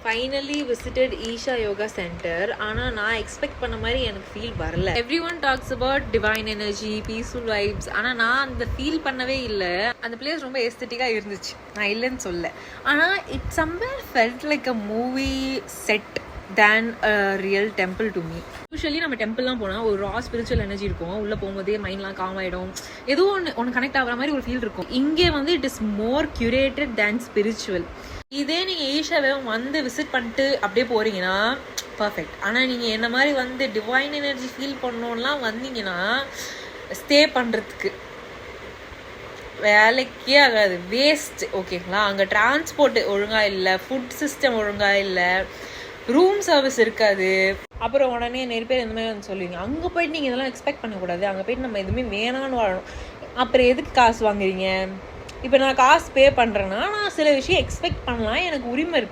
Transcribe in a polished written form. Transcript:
Finally visited Isha Yoga centre. ஆனால் நான் expect பண்ண மாதிரி எனக்கு ஃபீல் வரல. Everyone talks about divine energy, peaceful vibes. ஆனால் நான் அந்த ஃபீல் பண்ணவே இல்லை. அந்த பிளேஸ் ரொம்ப எஸ்தட்டிக்காக இருந்துச்சு, நான் இல்லைன்னு சொல்ல. ஆனால் it somewhere felt like a movie set than a real temple to me. Usually நம்ம டெம்பிள்லாம் போனால் ஒரு ரா ஸ்பிரிச்சுவல் எனர்ஜி இருக்கும். உள்ளே போகும்போதே மைண்ட்லாம் காம் ஆகிடும், ஏதோ ஒன்று கனெக்ட் ஆகிற மாதிரி ஒரு ஃபீல் இருக்கும். இங்கே வந்து it is more curated than spiritual. இதே நீங்கள் ஈஷாவை வந்து விசிட் பண்ணிட்டு அப்படியே போகிறீங்கன்னா பர்ஃபெக்ட். ஆனால் நீங்கள் என்ன மாதிரி வந்து டிவைன் எனர்ஜி ஃபீல் பண்ணோன்னெலாம் வந்தீங்கன்னா ஸ்டே பண்ணுறதுக்கு வேலைக்கே ஆகாது, வேஸ்ட். ஓகேங்களா? அங்கே டிரான்ஸ்போர்ட் ஒழுங்காக இல்லை, ஃபுட் சிஸ்டம் ஒழுங்காக இல்லை, ரூம் சர்வீஸ் இருக்காது. அப்புறம் உடனே நிறைய பேர் இந்த மாதிரி வந்து சொல்லுவீங்க, அங்கே போயிட்டு நீங்கள் இதெல்லாம் எக்ஸ்பெக்ட் பண்ணக்கூடாது, அங்கே போயிட்டு நம்ம எதுவுமே வேணான்னு வாழணும். அப்புறம் எதுக்கு காசு வாங்குறீங்க? இப்போ நான் காசு பே பண்ணுறேன்னா நான் சில விஷயம் எக்ஸ்பெக்ட் பண்ணலாம், எனக்கு உரிமை இருக்குது.